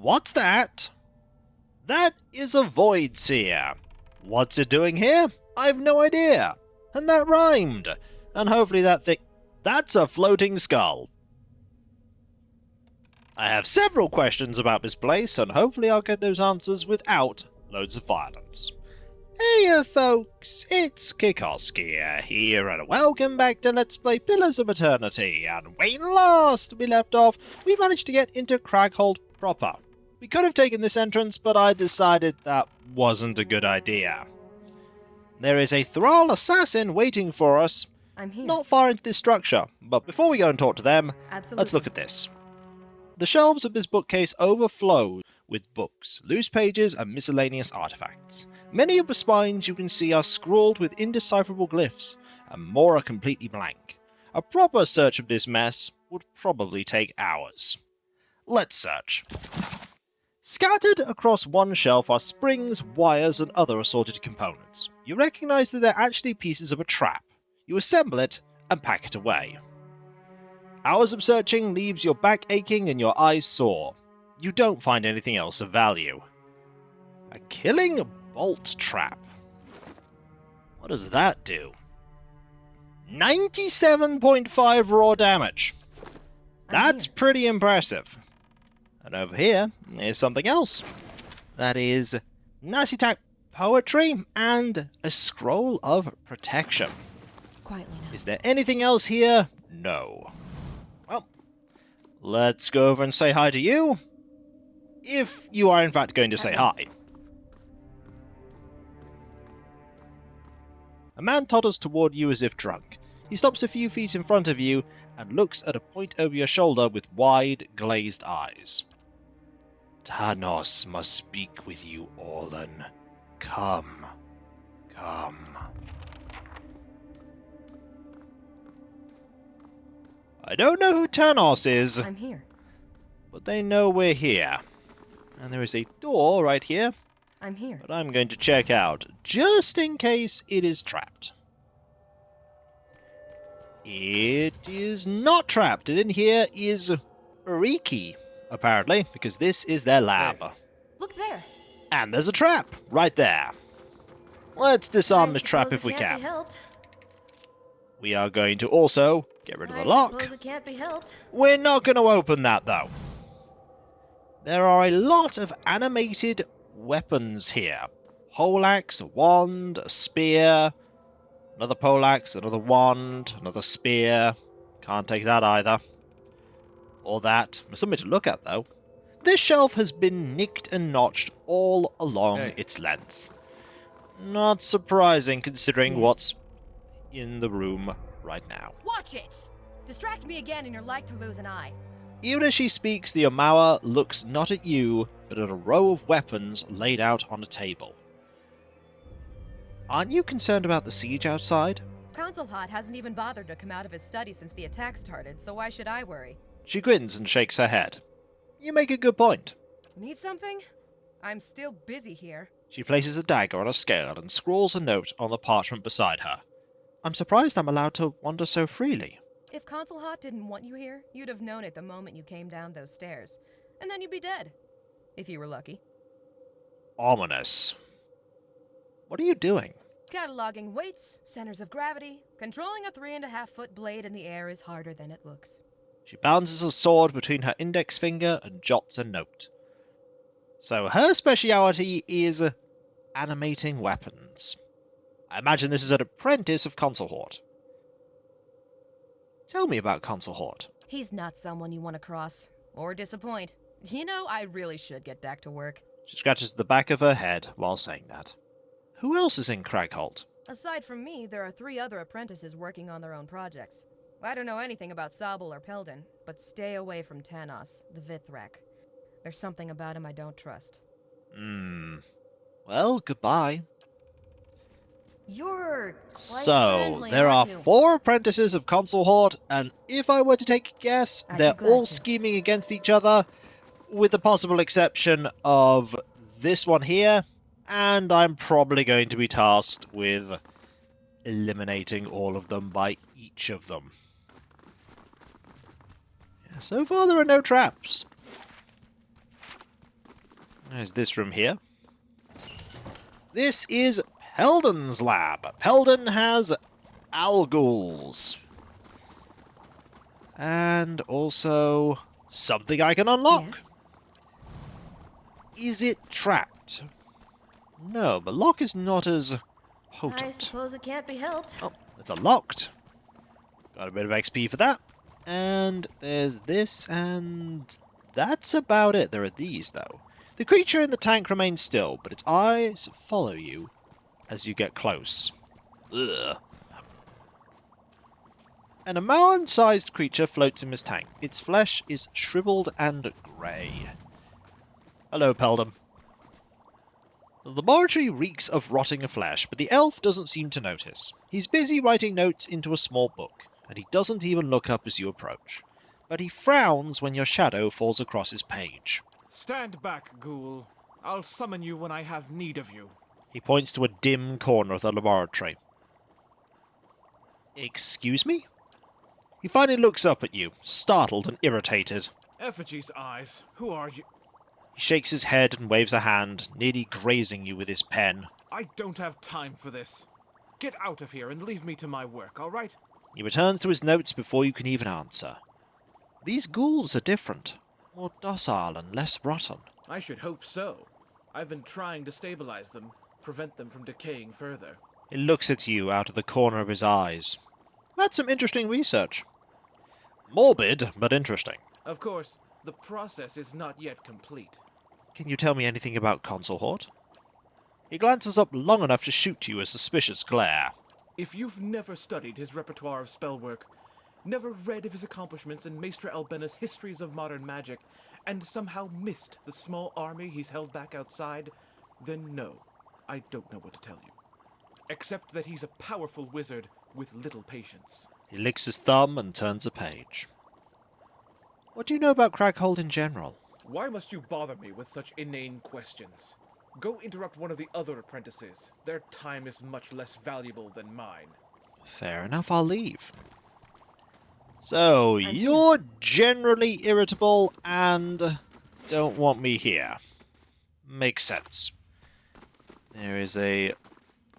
What's that? That is a void seer. What's it doing here? I've no idea. And that rhymed. And hopefully that thing... That's a floating skull. I have several questions about this place, and hopefully I'll get those answers without loads of violence. Hey folks, it's Kikoskia here, and welcome back to Let's Play Pillars of Eternity, and when last we left off, we managed to get into Crägholdt proper. We could have taken this entrance, but I decided that wasn't a good idea. There is a Thrall assassin waiting for us, I'm here. not far into this structure, but before we go and talk to them, Absolutely. let's look at this. The shelves of this bookcase overflow with books, loose pages, and miscellaneous artifacts. Many of the spines you can see are scrawled with indecipherable glyphs, and more are completely blank. A proper search of this mess would probably take hours. Let's search. Scattered across one shelf are springs, wires, and other assorted components. You recognize that they're actually pieces of a trap. You assemble it and pack it away. Hours of searching leaves your back aching and your eyes sore. You don't find anything else of value. A killing bolt trap. What does that do? 97.5 raw damage. That's pretty impressive. And over here is something else. That is Nasitak poetry and a scroll of protection. Quietly now. Is there anything else here? No. Well, let's go over and say hi to you. If you are in fact going to say hi. A man totters toward you as if drunk. He stops a few feet in front of you and looks at a point over your shoulder with wide, glazed eyes. Thanos must speak with you, Orlan. Come. Come. I don't know who Thanos is, I'm here. but they know we're here. And there is a door right here I'm here. that I'm going to check out, just in case it is trapped. It is not trapped, and in here is Uriki, apparently, because this is their lab. Hey. Look there. And there's a trap, right there. Let's disarm I this trap suppose if we it can't can. be helped. We are going to also get rid of the I lock. suppose it can't be helped. We're not going to open that, though. There are a lot of animated weapons here. Poleaxe, a wand, a spear, another poleaxe, another wand, another spear. Can't take that either. Or that. There's something to look at, though. This shelf has been nicked and notched all along its length. Not surprising, considering what's in the room right now. Watch it! Distract me again and you're like to lose an eye. Even as she speaks, the Omawa looks not at you, but at a row of weapons laid out on a table. Aren't you concerned about the siege outside? Concelhaut hasn't even bothered to come out of his study since the attack started, so why should I worry? She grins and shakes her head. You make a good point. Need something? I'm still busy here. She places a dagger on a scale and scrawls a note on the parchment beside her. I'm surprised I'm allowed to wander so freely. If Concelhaut didn't want you here, you'd have known it the moment you came down those stairs. And then you'd be dead. If you were lucky. Ominous. What are you doing? Cataloging weights, centers of gravity. Controlling a 3.5-foot blade in the air is harder than it looks. She balances a sword between her index finger and jots a note. So her speciality is animating weapons. I imagine this is an apprentice of Concelhaut. Tell me about Concelhaut. He's not someone you want to cross. Or disappoint. You know, I really should get back to work. She scratches the back of her head while saying that. Who else is in Crägholdt? Aside from me, there are 3 other apprentices working on their own projects. I don't know anything about Sabal or Peldon, but stay away from Thanos, the Vithrak. There's something about him I don't trust. Well, goodbye. You're quite So, friendly, there are aren't you? 4 apprentices of Concelhaut, and if I were to take a guess, I'd be they're glad all to. scheming against each other, with the possible exception of this one here, and I'm probably going to be tasked with eliminating all of them by each of them. Yeah, so far there are no traps. There's this room here. This is Peldon's lab. Peldon has alguls. And also something I can unlock. Yes. Is it trapped? No, but lock is not as potent. I suppose it can't be helped. Oh, it's unlocked. Got a bit of XP for that. And there's this, and that's about it. There are these, though. The creature in the tank remains still, but its eyes follow you as you get close. Ugh. An Amaran-sized creature floats in this tank. Its flesh is shriveled and grey. Hello, Peldon. The laboratory reeks of rotting flesh, but the elf doesn't seem to notice. He's busy writing notes into a small book, and he doesn't even look up as you approach. But he frowns when your shadow falls across his page. Stand back, ghoul. I'll summon you when I have need of you. He points to a dim corner of the laboratory. Excuse me? He finally looks up at you, startled and irritated. Effigy's eyes, who are you? He shakes his head and waves a hand, nearly grazing you with his pen. I don't have time for this. Get out of here and leave me to my work, all right? He returns to his notes before you can even answer. These ghouls are different. More docile and less rotten. I should hope so. I've been trying to stabilize them, prevent them from decaying further. He looks at you out of the corner of his eyes. That's some interesting research. Morbid, but interesting. Of course, the process is not yet complete. Can you tell me anything about Concelhaut? He glances up long enough to shoot you a suspicious glare. If you've never studied his repertoire of spellwork, never read of his accomplishments in Maestre Albena's histories of modern magic, and somehow missed the small army he's held back outside, then no, I don't know what to tell you. Except that he's a powerful wizard with little patience. He licks his thumb and turns a page. What do you know about Crägholdt in general? Why must you bother me with such inane questions? Go interrupt one of the other apprentices. Their time is much less valuable than mine. Fair enough, I'll leave. So, you're generally irritable and don't want me here. Makes sense. There is a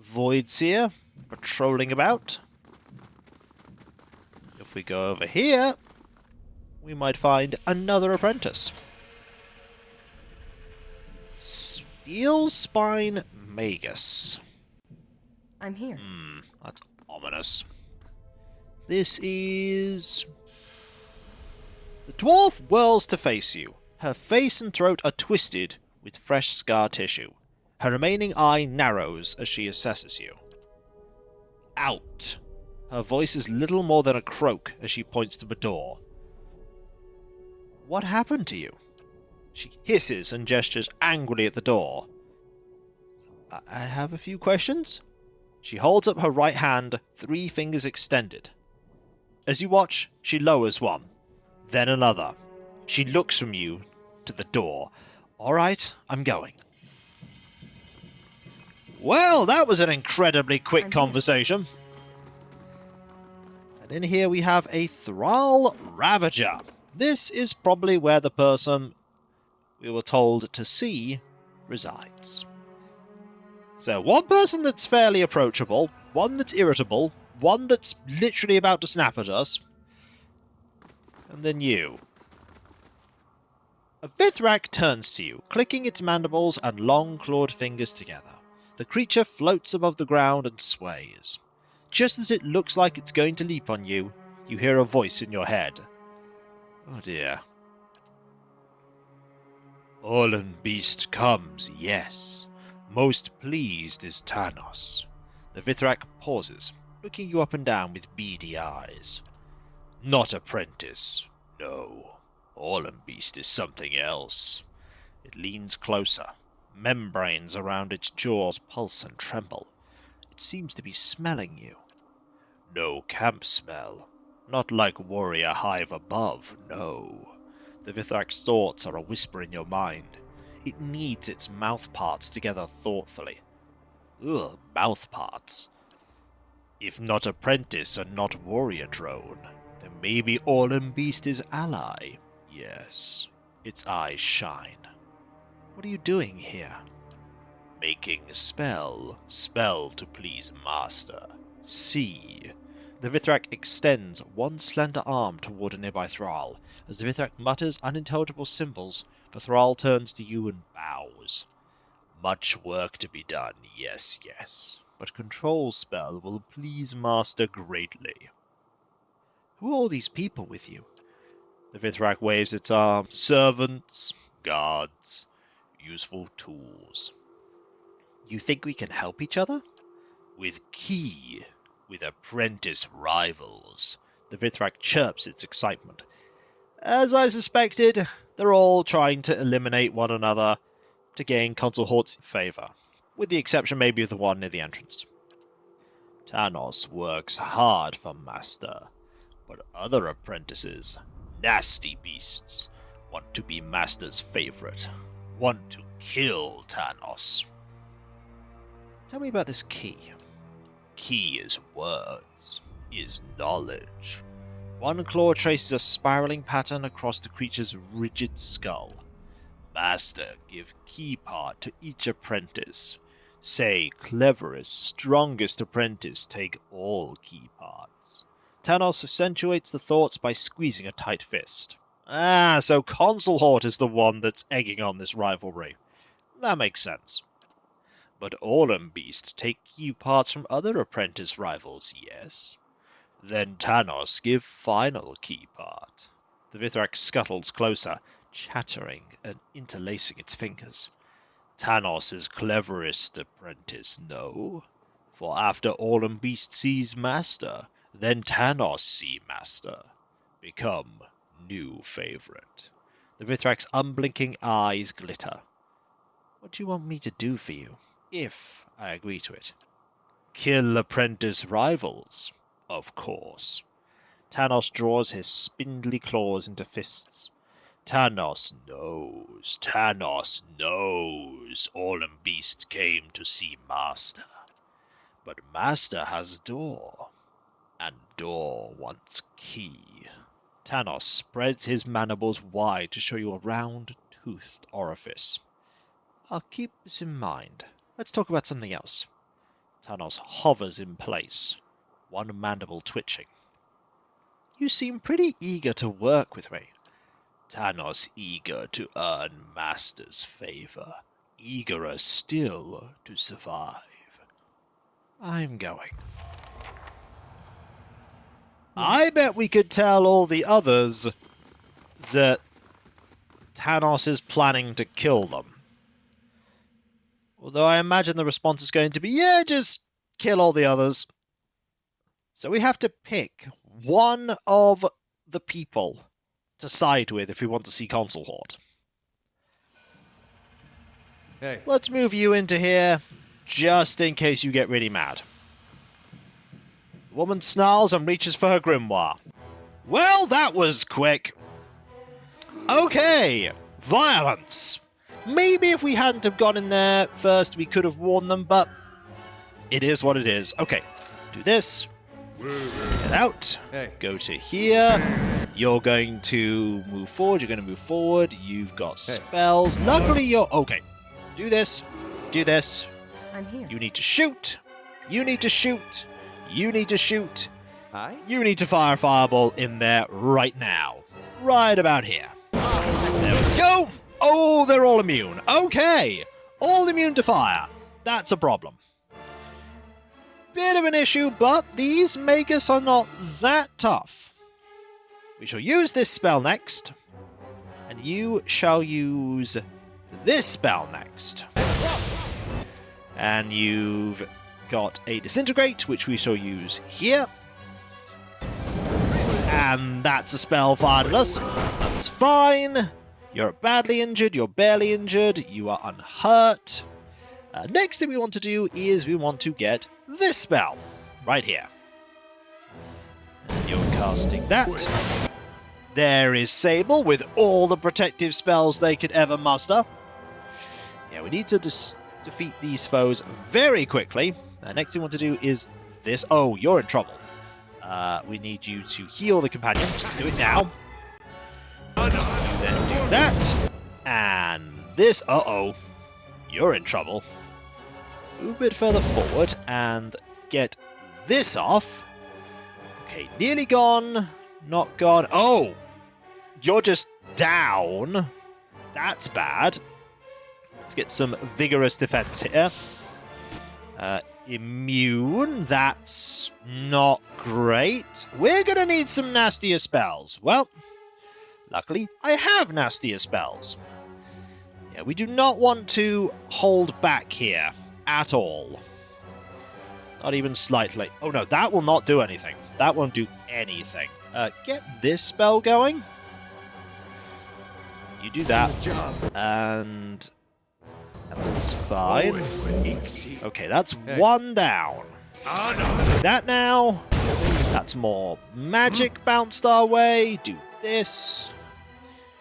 Voidseer patrolling about. If we go over here, we might find another apprentice. Steel Spine Magus. I'm here. That's ominous. This is... The dwarf whirls to face you. Her face and throat are twisted with fresh scar tissue. Her remaining eye narrows as she assesses you. Out. Her voice is little more than a croak as she points to the door. What happened to you? She hisses and gestures angrily at the door. I have a few questions. She holds up her right hand, 3 fingers extended. As you watch, she lowers one, then another. She looks from you to the door. All right, I'm going. Well, that was an incredibly quick conversation. And in here we have a Thrall Ravager. This is probably where the person we were told to see resides. So, one person that's fairly approachable, one that's irritable, one that's literally about to snap at us, and then you. A Vithrak turns to you, clicking its mandibles and long clawed fingers together. The creature floats above the ground and sways. Just as it looks like it's going to leap on you, you hear a voice in your head. Oh dear. Fallen beast comes, yes. Most pleased is Tanos. The Vithrak pauses, looking you up and down with beady eyes. Not apprentice, no. Fallen beast is something else. It leans closer. Membranes around its jaws pulse and tremble. It seems to be smelling you. No camp smell. Not like warrior hive above, no. The Vithrak's thoughts are a whisper in your mind. It kneads its mouth parts together thoughtfully. Ugh, mouth parts. If not apprentice and not warrior drone, then maybe Orlan Beast is ally. Yes, its eyes shine. What are you doing here? Making a spell. Spell to please master. See. The Vithrak extends one slender arm toward a nearby thrall. As the Vithrak mutters unintelligible symbols, the thrall turns to you and bows. Much work to be done, yes, yes. But control spell will please master greatly. Who are all these people with you? The Vithrak waves its arm. Servants, guards, useful tools. You think we can help each other? With apprentice rivals. The Vithrak chirps its excitement. As I suspected, they're all trying to eliminate one another to gain Concelhaut's favour, with the exception maybe of the one near the entrance. Tanos works hard for Master, but other apprentices, nasty beasts, want to be Master's favourite, want to kill Tanos. Tell me about this key. Key is words, is knowledge. One claw traces a spiraling pattern across the creature's rigid skull. Master, give key part to each apprentice. Say, cleverest, strongest apprentice take all key parts. Tanos accentuates the thoughts by squeezing a tight fist. Ah, so Concelhaut is the one that's egging on this rivalry. That makes sense. But Beast take key parts from other apprentice rivals, yes? Then Tanos give final key part. The Vithrak scuttles closer, chattering and interlacing its fingers. Tanos is cleverest apprentice, no? For after Beast sees Master, then Tanos see Master. Become new favorite. The Vithrak's unblinking eyes glitter. What do you want me to do for you, if I agree to it? Kill apprentice rivals, of course. Tanos draws his spindly claws into fists. Tanos knows. Beast came to see Master. But Master has door, and door wants key. Tanos spreads his mandibles wide to show you a round, toothed orifice. I'll keep this in mind. Let's talk about something else. Tanos hovers in place, one mandible twitching. You seem pretty eager to work with me. Tanos eager to earn Master's favor, eagerer still to survive. I'm going. I bet we could tell all the others that Tanos is planning to kill them. Although I imagine the response is going to be, yeah, just kill all the others. So we have to pick one of the people to side with if we want to see Concelhaut. Hey. Let's move you into here, just in case you get really mad. The woman snarls and reaches for her grimoire. Well, that was quick. Okay, violence. Maybe if we hadn't have gone in there first, we could have warned them, but it is what it is. Okay, do this. Get out. Hey. Go to here. You're going to move forward. You're going to move forward. You've got spells. Luckily, you're... Okay. Do this. Do this. I'm here. You need to shoot. You need to shoot. You need to shoot. Aye? You need to fire a fireball in there right now. Right about here. There we go. Oh, they're all immune. Okay. All immune to fire. That's a problem. Bit of an issue, but these Magus are not that tough. We shall use this spell next. And you shall use this spell next. And you've got a Disintegrate, which we shall use here. And that's a spell fired at us. That's fine. You're badly injured, you're barely injured, you are unhurt. Next thing we want to do is we want to get this spell, right here. And you're casting that. There is Sable with all the protective spells they could ever muster. Yeah, we need to defeat these foes very quickly. Next thing we want to do is this. Oh, you're in trouble. We need you to heal the companion. Just do it now. You then do that. And this. Uh-oh. You're in trouble. Move a bit further forward and get this off. Okay, nearly gone. Not gone. Oh! You're just down. That's bad. Let's get some vigorous defense here. Immune. That's not great. We're going to need some nastier spells. Well, luckily, I have nastier spells. Yeah, we do not want to hold back here at all. Not even slightly. Oh no, that will not do anything. That won't do anything. Get this spell going. You do that. And that's fine. Okay, that's one down. Do that now. That's more magic bounced our way. Do this.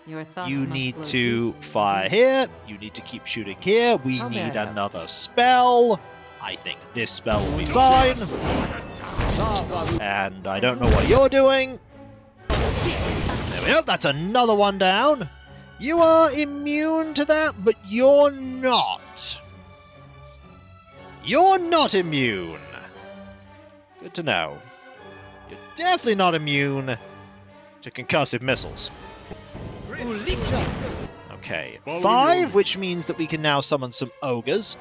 You need to fire here. You need to keep shooting here. We need another spell. I think this spell will be fine. And I don't know what you're doing. There we go. That's another one down. You are immune to that, but you're not. You're not immune. Good to know. You're definitely not immune to concussive missiles. Okay, 5, which means that we can now summon some ogres.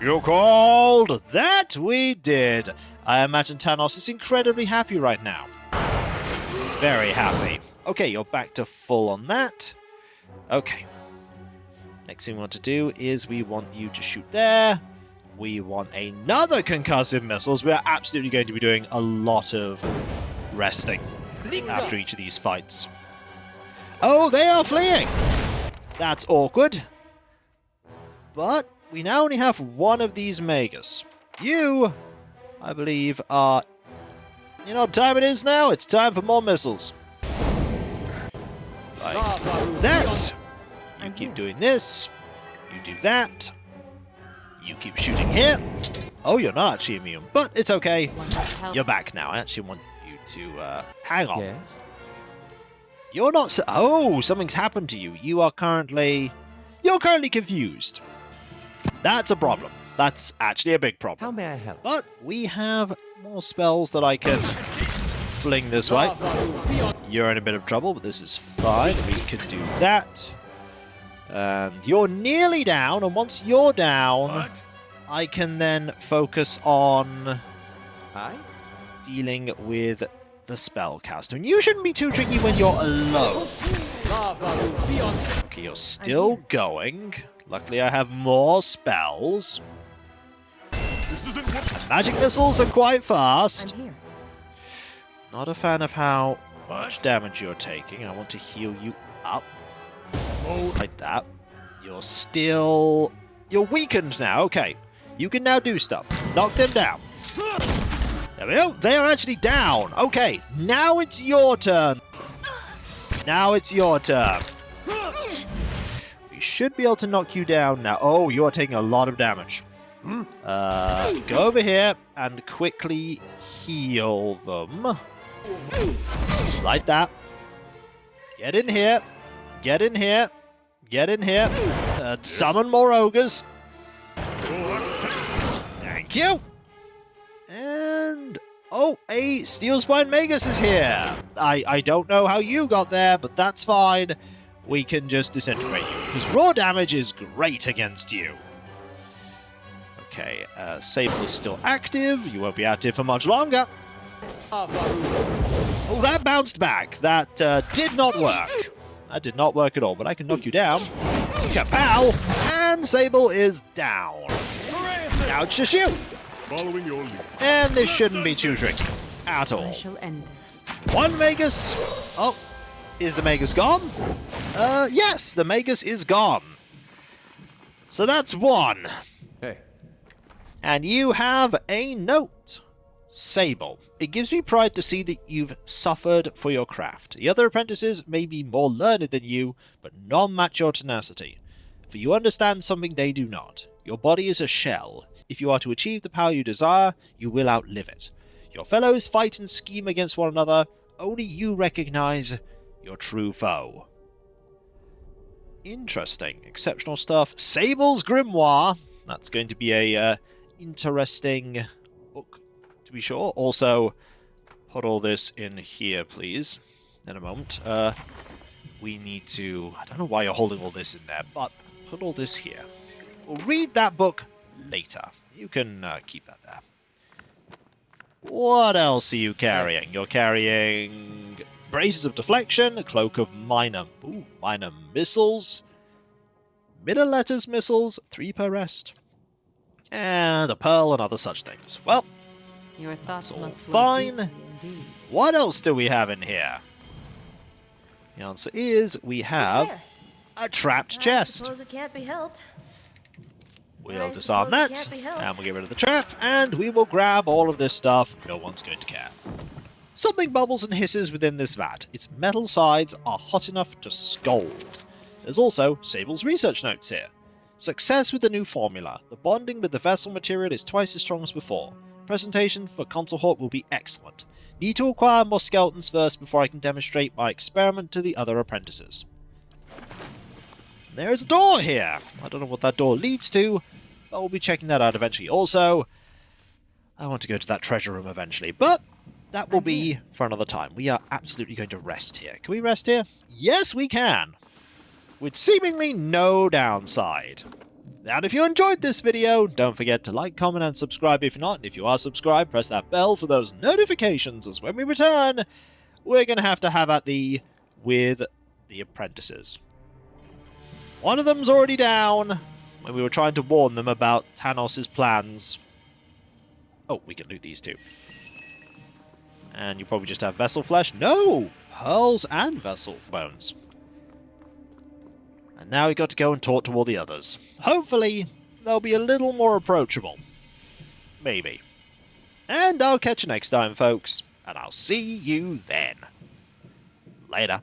You called! That we did! I imagine Tanos is incredibly happy right now. Very happy. Okay, you're back to full on that. Okay. Next thing we want to do is we want you to shoot there. We want another concussive missiles. We are absolutely going to be doing a lot of resting after each of these fights. Oh, they are fleeing! That's awkward. But we now only have one of these Magus. You, I believe, are... You know what time it is now? It's time for more missiles. Like that. You keep doing this. You do that. You keep shooting here. Oh, you're not actually immune, but it's okay. You're back now. I actually want you to hang on. Yes. You're not... Oh, something's happened to you. You're currently confused. That's a problem. That's actually a big problem. How may I help? But we have more spells that I can fling this way. You're in a bit of trouble, but this is fine. We can do that. You're nearly down, and once you're down, I can then focus on dealing with the spellcaster. And you shouldn't be too tricky when you're alone. Okay, you're still going. Luckily, I have more spells. And magic missiles are quite fast. I'm here. Not a fan of how much damage you're taking. I want to heal you up. Like that. You're still... You're weakened now. Okay. You can now do stuff. Knock them down. There we go. They are actually down. Okay. Now it's your turn. Now it's your turn. We should be able to knock you down now. Oh, you are taking a lot of damage. Go over here and quickly heal them. Like that. Get in here. Get in here. Get in here. Summon more ogres. Thank you. And... Oh, a Steel Spine Magus is here. I don't know how you got there, but that's fine. We can just disintegrate you, because raw damage is great against you. Okay, Sable is still active. You won't be active for much longer. Oh, that bounced back. That did not work. That did not work at all, but I can knock you down. Kapow! And Sable is down. Now it's just you. Following your lead. And this shouldn't be too tricky at all. I shall end this. One Magus. Oh, is the Magus gone? Yes, the Magus is gone. So that's one. Hey. And you have a note. Sable. It gives me pride to see that you've suffered for your craft. The other apprentices may be more learned than you, but none match your tenacity. For you understand something they do not. Your body is a shell. If you are to achieve the power you desire, you will outlive it. Your fellows fight and scheme against one another. Only you recognize your true foe. Interesting. Exceptional stuff. Sable's Grimoire. That's going to be a interesting book, to be sure. Also, put all this in here, please. In a moment. We need to... I don't know why you're holding all this in there, but put all this here. We'll read that book later. You can keep that there. What else are you carrying? You're carrying braces of deflection, a cloak of minor missiles, middle letters missiles, 3 per rest, and a pearl and other such things. Well, Your thoughts that's all must fine. flow deeply indeed. What else do we have in here? The answer is we have There. a trapped I chest. suppose it can't be helped. We'll I disarm suppose it that, can't be helped. and we'll get rid of the trap, and we will grab all of this stuff. No one's going to care. Something bubbles and hisses within this vat. Its metal sides are hot enough to scald. There's also Sable's research notes here. Success with the new formula. The bonding with the vessel material is twice as strong as before. Presentation for Concelhaut will be excellent. Need to acquire more skeletons first before I can demonstrate my experiment to the other apprentices. There's a door here. I don't know what that door leads to, but we'll be checking that out eventually. Also, I want to go to that treasure room eventually, but that will be for another time. We are absolutely going to rest here. Can we rest here? Yes, we can. With seemingly no downside. And if you enjoyed this video, don't forget to like, comment, and subscribe if you're not. And if you are subscribed, press that bell for those notifications, as when we return, we're going to have at the with the apprentices. One of them's already down when we were trying to warn them about Tanos' plans. Oh, we can loot these two. And you probably just have vessel flesh. No! Pearls and vessel bones. And now we got to go and talk to all the others. Hopefully, they'll be a little more approachable. Maybe. And I'll catch you next time, folks. And I'll see you then. Later.